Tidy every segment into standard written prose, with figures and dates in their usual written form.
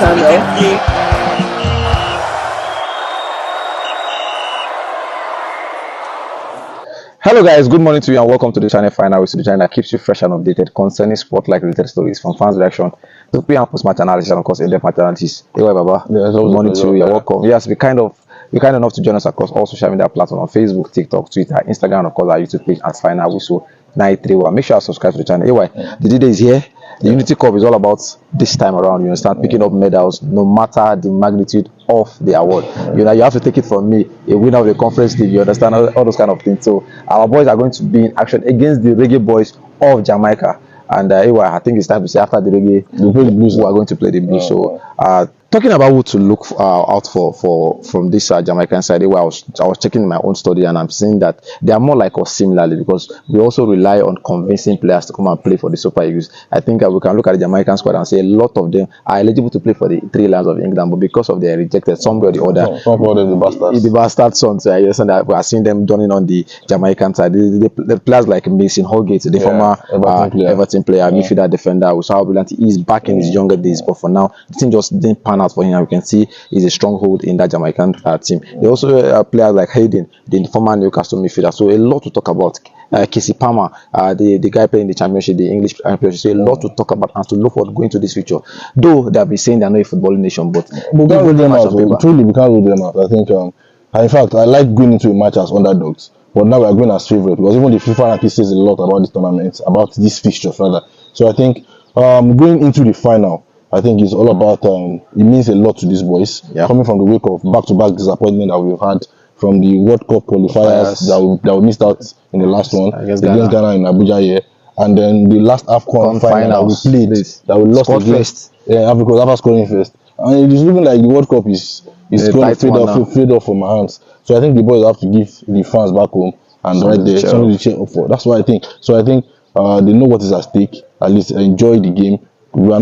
channel. Hello guys, good morning to you and welcome to the channel Final, which is the channel that keeps you fresh and updated concerning spotlight related stories from fans' reaction to pre and post match analysis and of course in-depth match analysis. Hey, Baba. Yeah, good morning to you. You're welcome. Yes, be kind enough to join us across all social media platforms on Facebook, TikTok, Twitter, Instagram, and of course our YouTube page as Final Whistle 931. Make sure you subscribe to the channel. Anyway, the D-Day is here. The Unity Cup is all about this time around. You understand, picking up medals no matter the magnitude of the award. You know, you have to take it from me, a winner of the conference league. You understand all those kind of things. So our boys are going to be in action against the Reggae Boys of Jamaica. And anyway, I think it's time to say after the Reggae, we are going to play the Blues. So talking about who to look out for from this Jamaican side, I was checking my own study and I'm seeing that they are more like us similarly because we also rely on convincing players to come and play for the Super Eagles. I think we can look at the Jamaican squad and say a lot of them are eligible to play for the three lions of England, but because of their rejected somebody or the other, some of them the bastards. The bastard sons. I understand that we are seeing them joining on the Jamaican side. The players like Mason Holgate, the former Everton player, midfielder defender, we saw how brilliant he is back in his younger days, but for now the thing just didn't pan out for him. We can see he's a stronghold in that Jamaican team. They also players like Hayden, the former Newcastle midfielder. So a lot to talk about. Casey Palmer, the guy playing the championship, the English championship. So a lot to talk about and to look forward going to this future. Though they have been saying they're not a footballing nation, but we can't rule them out. Truly, we can't rule them out. I think, in fact, I like going into a match as underdogs, but now we are going as favourite because even the FIFA ranking says a lot about this tournament, about these fixtures rather. So I think going into the final, I think it's all about it means a lot to these boys. Coming from the wake of back-to-back disappointment that we've had from the World Cup qualifiers that we missed out in the last one against Ghana in Abuja here, and then the last AFCON final that we played that we lost against because after scoring first, and it is looking like the World Cup is going to fade off from my hands. So I think the boys have to give the fans back home and right there something to cheer up for. That's what I think. So I think they know what is at stake. At least enjoy the game. We are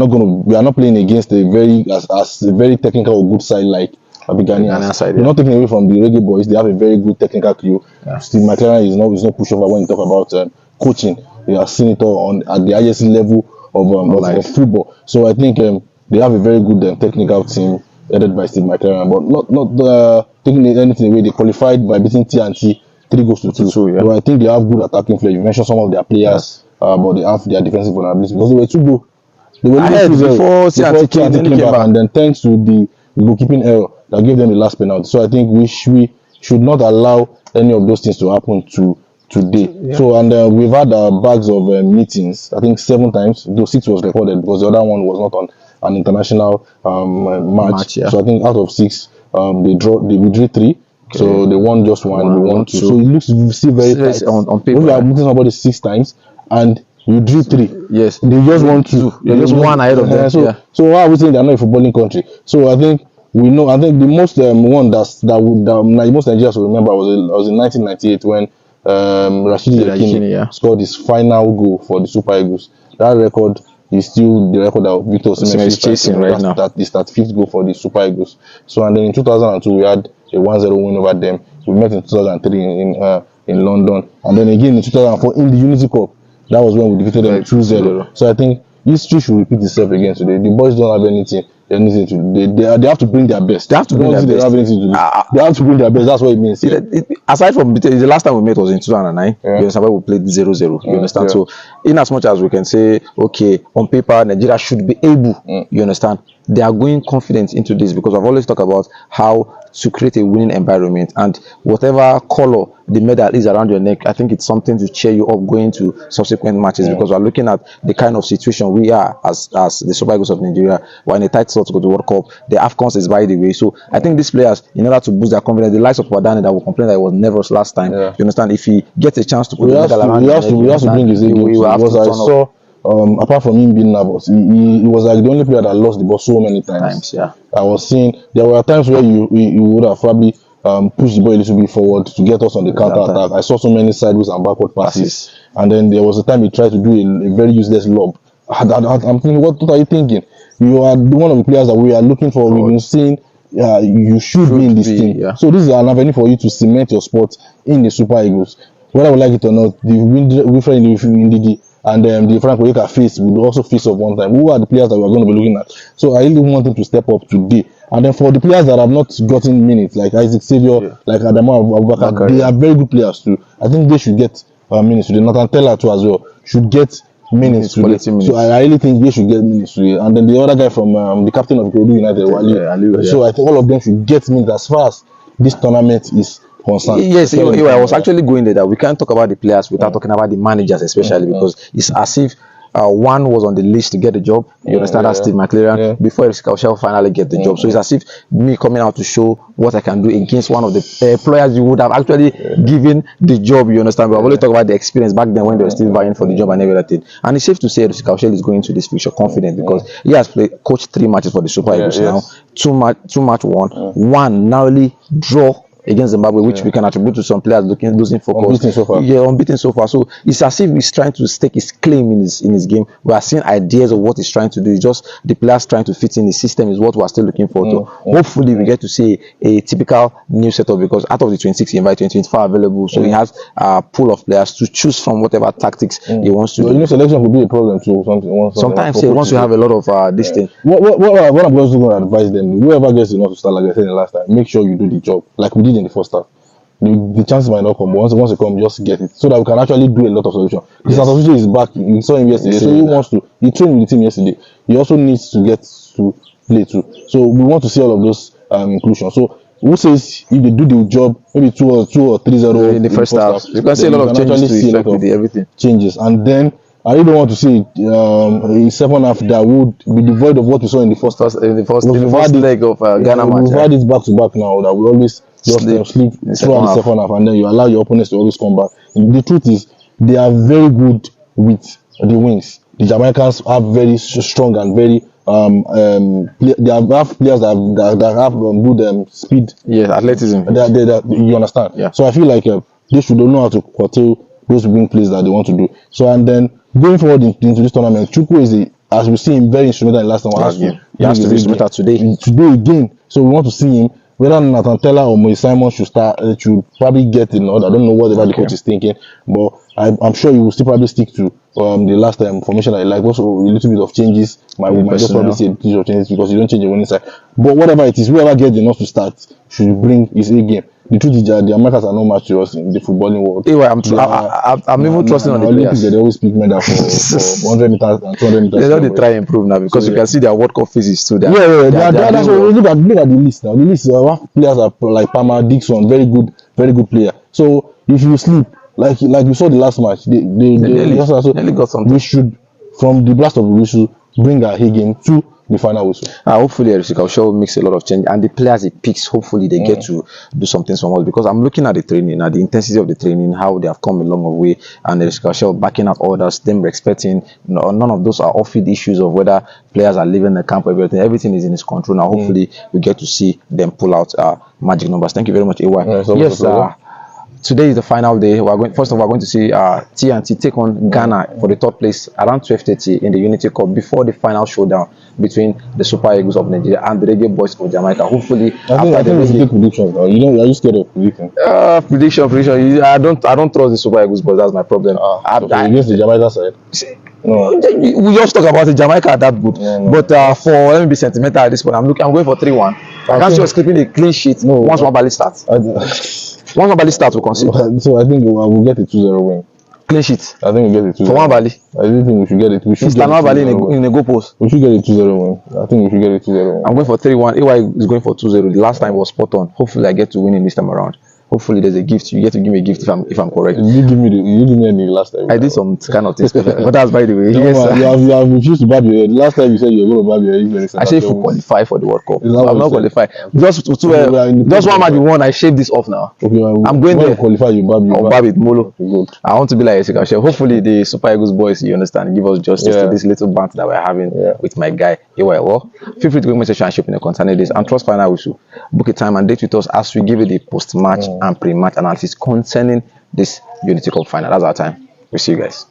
not playing against a very technical or good side like Ghanaian side. We're not taking away from the Reggae Boys. They have a very good technical crew. Steve McLaren is no pushover when you talk about coaching. We have seen it all at the highest level of football. So I think they have a very good technical team headed by Steve McLaren, but not taking anything away. They qualified by beating TNT 3-2. So I think they have good attacking play. You mentioned some of their players, but they have their defensive vulnerabilities because they were 2-2. They were before TNT came back, and then thanks to the goalkeeping error that gave them the last penalty. So I think we should not allow any of those things to happen today. So and we've had bags of meetings. I think 7 times. Though 6 was recorded because the other one was not on an international match. So I think out of 6, we drew 3. So they won just 1. We won 2. So it looks still very tight. On paper, we are meeting somebody 6 times and you drew 3. Yes, they just won 2. You're just 1 ahead of them. So why are we saying they're not a footballing country? So I think we know. I think the most one that most Nigerians will remember was in 1998 when Rashidi Yekini scored his final goal for the Super Eagles. That record is still the record that Victor Osimhen is chasing right now. That is that 5th goal for the Super Eagles. So and then in 2002 we had a 1-0 win over them. We met in 2003 in London, and then again in 2004 in the Unity Cup. That was when we defeated them 2-0. So I think history should repeat itself again today. The boys don't have anything to. They have to bring their best. They have to bring their best. They have anything to do. They have to bring their best. That's what it means. Aside from the last time we met was in 2009. You understand, where we played 0-0. You understand. So in as much as we can say, okay, on paper Nigeria should be able. You understand. They are going confident into this because I've always talked about how to create a winning environment, and whatever color the medal is around your neck, I think it's something to cheer you up going to subsequent matches because we're looking at the kind of situation we are as the Super Eagles of Nigeria. We're in a tight slot to go to World Cup. The AFCON is by the way. So I think these players, in order to boost their confidence, the likes of Wadani that will complain that it was nervous last time. You understand? If he gets a chance to put the medal around, we have to bring his ego. Because I saw. Apart from him being nervous, he was like the only player that lost the ball so many times. I was seeing there were times where you would have probably pushed the ball a little bit forward to get us on the counter attack. I saw so many sideways and backward passes, and then there was a time he tried to do a very useless lob. I'm thinking, what are you thinking? You are one of the players that we are looking for. We've been seeing. You should be in this team. So this is an avenue for you to cement your spot in the Super Eagles. Whether we like it or not, the Wilfred Ndidi and the Frank Oyeka face would also face up one time. Who are the players that we are going to be looking at? So I really want him to step up today. And then for the players that have not gotten minutes, like Isaac Xavier, like Adamu Abubakar, they are very good players too. I think they should get minutes today. Nathan Teller too as well should get minutes today. So I really think they should get minutes today. And then the other guy from the captain of Ikorodu United, Wale. So I think all of them should get minutes as far as this tournament is concerned. Yes, I was actually going there that we can't talk about the players without talking about the managers, especially because it's as if one was on the list to get the job. You understand that Steve McLaren before Chelle finally get the job. So it's as if me coming out to show what I can do against one of the players you would have actually given the job. You understand? But I've only talked about the experience back then when they were still vying for the job and everything. And it's safe to say that Chelle is going to this fixture confident because he has coached 3 matches for the Super Eagles now. 2 match won, one narrowly draw against Zimbabwe, which we can attribute to some players losing focus. Unbeaten so far. Yeah, unbeaten so far. So it's as if he's trying to stake his claim in his game. We are seeing ideas of what he's trying to do. It's just the players trying to fit in his system is what we are still looking for. Hopefully, we get to see a typical new setup because out of the 26 he invited, 25 available. So he has a pool of players to choose from whatever tactics he wants to do. You know, selection could be a problem too. Sometimes once you have a lot of this thing. What I'm also going to advise them, whoever gets enough to start, like I said the last time, make sure you do the job like we did in the first half. The chances might not come, but once it comes, just get it so that we can actually do a lot of solution. Because Solution is back. You saw him yesterday, so he wants to. He trained with the team yesterday. He also needs to get to play too. So we want to see all of those inclusion. So who says if they do the job, maybe 2 or 3-0 in the first half, you can see a lot of changes to effect with everything. Changes, and then I really don't want to see a second half that would be devoid of what we saw in the first leg of Ghana match. We've had it back to back now that we always just sleep throughout the second half, and then you allow your opponents to always come back. And the truth is, they are very good with the wings. The Jamaicans are very strong and very they have players that have good speed. Yeah, athleticism. You understand? Yeah. So I feel like they should know how to curtail those wing plays that they want to do. So and then going forward into this tournament, Chukwu is as we see him very instrumental in last time. He has to be instrumental today again. So we want to see him. Whether Nathan Teller or Moise Simon should probably get in order. I don't know whatever the coach is thinking, but I'm sure he will still probably stick to the last time formation I like. Also a little bit of changes. We might just probably say a little of changes because you don't change your winning side. But whatever it is, whoever gets enough to start should bring his A game. The truth is that the Americans are no match to us in the footballing world. Anyway, I'm even trusting on the players. They always pick medal for 100 meters and 200 meters. They don't try and improve now because you can see their World Cup phases too. That's what look at the list now. The list players are like Palmer, Dixon, very good player. So if you sleep, like you saw the last match, they nearly got something. We should, from the blast of the whistle, bring our A game to the final whistle. Hopefully Chelle makes a lot of change, and the players he picks, hopefully they get to do something somewhat, because I'm looking at the training, at the intensity of the training, how they have come a long way, and Chelle backing out orders, them respecting, none of those are off-field issues of whether players are leaving the camp or everything is in his control now. Hopefully we get to see them pull out magic numbers. Thank you very much, AY. Yes, today is the final day. We're going to see TNT take on Ghana for the third place around 12:30 in the Unity Cup before the final showdown between the Super Eagles of Nigeria and the Reggae Boys of Jamaica. Hopefully, I think we should take predictions now. Are you scared of predicting? Prediction. I don't trust the Super Eagles boys. That's my problem. Against the Jamaica side. No. We just talk about it. Jamaica are that good, but let me be sentimental at this point. I'm going for 3-1. I can't see us keeping a clean sheet once Wabali starts. Once Wabali starts, we'll concede. So I think we'll get a 2-0 win. Clean sheet. I think we'll get a 2-0. For Wabali. I don't think we should get it. We should get Wabali in a goal post. We should get a 2-0 win. I think we should get a 2-0 win. I'm going for 3-1. AY is going for 2-0. The last time was spot on. Hopefully, I get to win in this time around. Hopefully there's a gift. You get to give me a gift if I'm correct. You give me any last time. I did some kind of things, but that's by the way. You have refused to bob your head. Last time you said you were going to bob your head. I said if we qualify for the World Cup. I'm not qualified. Just one might be one. I shaved this off now. Okay, I'm going to qualify. You bob it. Molo. I want to be like Jessica Chelle. Hopefully the Super Eagles boys, you understand, give us justice to this little banter that we're having with my guy. Well, feel free to go message and ship in the concerning this and trust final whistle. Book a time and date with us as we give you the post-match and pre-match analysis concerning this Unity Cup final. That's our time. We'll see you guys.